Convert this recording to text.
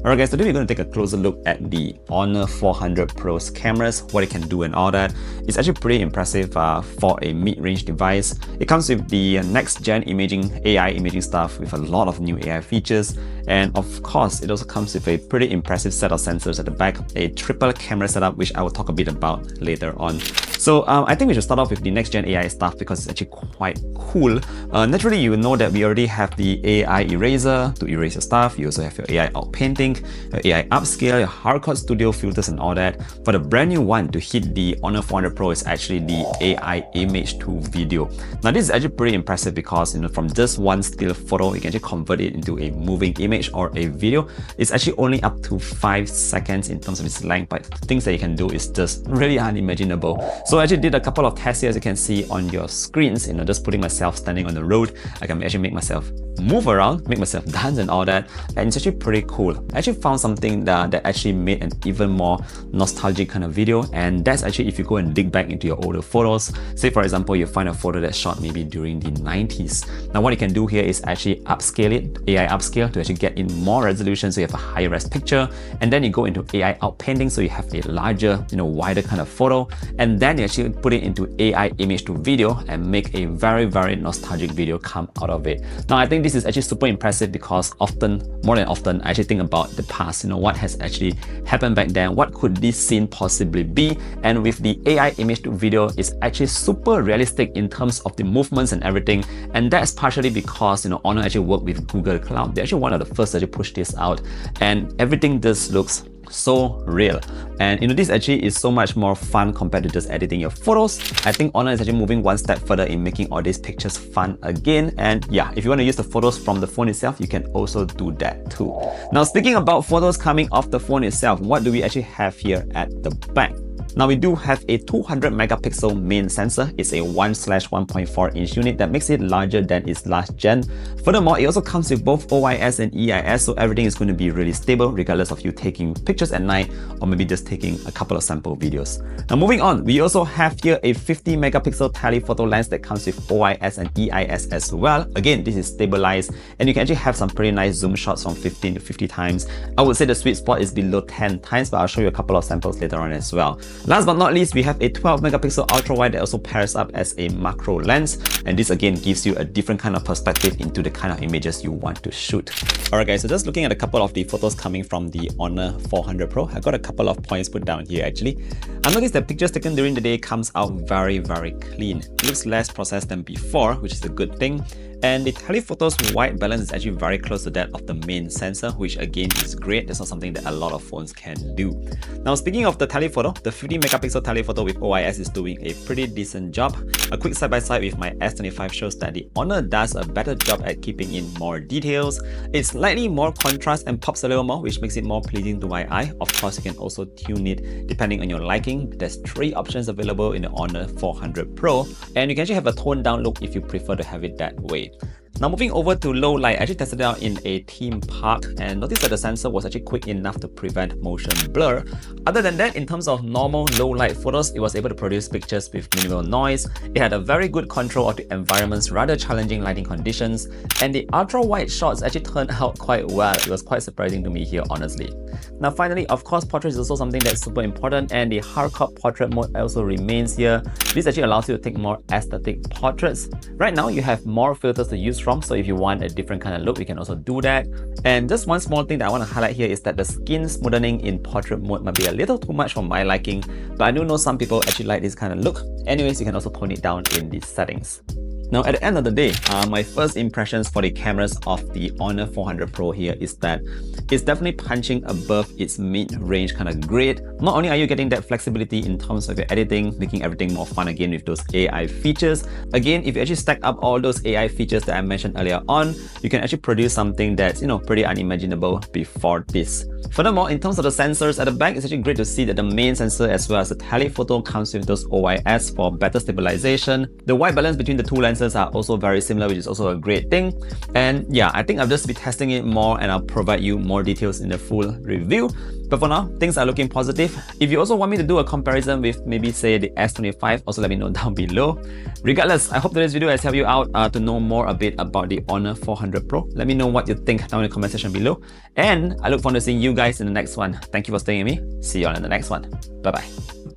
Alright guys, today we're going to take a closer look at the Honor 400 Pro's cameras, what it can do and all that. It's actually pretty impressive for a mid-range device. It comes with the next-gen imaging, AI imaging stuff with a lot of new AI features. And of course, it also comes with a pretty impressive set of sensors at the back, a triple camera setup, which I will talk a bit about later on. So I think we should start off with the next-gen AI stuff because it's actually quite cool. Naturally, you know that we already have the AI eraser to erase your stuff. You also have your AI outpainting, your AI upscale, your hardcore studio filters and all that. But the brand new one to hit the Honor 400 Pro is actually the AI image to video. Now this is actually pretty impressive because from just one still photo, you can actually convert it into a moving image or a video. It's actually only up to 5 seconds in terms of its length, but the things that you can do is just really unimaginable. So I actually did a couple of tests here, as you can see on your screens, just putting myself standing on the road. I can actually make myself move around, make myself dance and all that, and it's actually pretty cool. I actually found something that actually made an even more nostalgic kind of video, and that's actually if you go and dig back into your older photos. Say for example, you find a photo that's shot maybe during the 90s. Now what you can do here is actually upscale it, AI upscale, to actually get in more resolution so you have a higher res picture, and then you go into AI outpainting so you have a larger, wider kind of photo, and then you actually put it into AI image to video and make a very, very nostalgic video come out of it. Now I think this is actually super impressive because more than often, I actually think about the past, what has actually happened back then, what could this scene possibly be, and with the AI image to video, it's actually super realistic in terms of the movements and everything, and that's partially because Honor actually worked with Google Cloud. They're actually one of the first to actually push this out, and everything just looks so real. And this actually is so much more fun compared to just editing your photos. I think Honor is actually moving one step further in making all these pictures fun again. And yeah, if you want to use the photos from the phone itself, you can also do that too. Now speaking about photos coming off the phone itself, what do we actually have here at the back? Now we do have a 200 megapixel main sensor. It's a 1/1.4 inch unit that makes it larger than its last gen. Furthermore, it also comes with both OIS and EIS, so everything is going to be really stable regardless of you taking pictures at night or maybe just taking a couple of sample videos. Now moving on, we also have here a 50 megapixel telephoto lens that comes with OIS and EIS as well. Again, this is stabilized and you can actually have some pretty nice zoom shots from 15 to 50 times. I would say the sweet spot is below 10 times, but I'll show you a couple of samples later on as well. Last but not least, we have a 12 megapixel ultra wide that also pairs up as a macro lens, and this again gives you a different kind of perspective into the kind of images you want to shoot. Alright guys, so just looking at a couple of the photos coming from the Honor 400 Pro, I got a couple of points put down here actually. I noticed that pictures taken during the day comes out very, very clean. It looks less processed than before, which is a good thing. And the telephoto's white balance is actually very close to that of the main sensor, which again is great. That's not something that a lot of phones can do. Now speaking of the telephoto, the 50 megapixel telephoto with OIS is doing a pretty decent job. A quick side-by-side with my S25 shows that the Honor does a better job at keeping in more details. It's slightly more contrast and pops a little more, which makes it more pleasing to my eye. Of course, you can also tune it depending on your liking. There's 3 options available in the Honor 400 Pro, and you can actually have a toned down look if you prefer to have it that way. Now moving over to low light, I actually tested it out in a theme park and noticed that the sensor was actually quick enough to prevent motion blur. Other than that, in terms of normal low light photos, it was able to produce pictures with minimal noise. It had a very good control of the environment's rather challenging lighting conditions, and the ultra wide shots actually turned out quite well. It was quite surprising to me here, honestly. Now finally, of course, portrait is also something that's super important, and the hardcore portrait mode also remains here. This actually allows you to take more aesthetic portraits. Right now, you have more filters to use from, so if you want a different kind of look, you can also do that. And just one small thing that I want to highlight here is that the skin smoothing in portrait mode might be a little too much for my liking, but I do know some people actually like this kind of look. Anyways, you can also tone it down in these settings. Now at the end of the day, my first impressions for the cameras of the Honor 400 Pro here is that it's definitely punching above its mid-range kind of grade. Not only are you getting that flexibility in terms of your editing, making everything more fun again with those AI features. Again, if you actually stack up all those AI features that I mentioned earlier on, you can actually produce something that's pretty unimaginable before this. Furthermore, in terms of the sensors at the back, it's actually great to see that the main sensor as well as the telephoto comes with those OIS for better stabilization. The white balance between the two lenses differences are also very similar, which is also a great thing. And yeah, I think I'll just be testing it more and I'll provide you more details in the full review. But for now, things are looking positive. If you also want me to do a comparison with maybe say the S25, also let me know down below. Regardless, I hope today's video has helped you out to know more a bit about the Honor 400 Pro. Let me know what you think down in the comment section below. And I look forward to seeing you guys in the next one. Thank you for staying with me. See you all in the next one. Bye bye.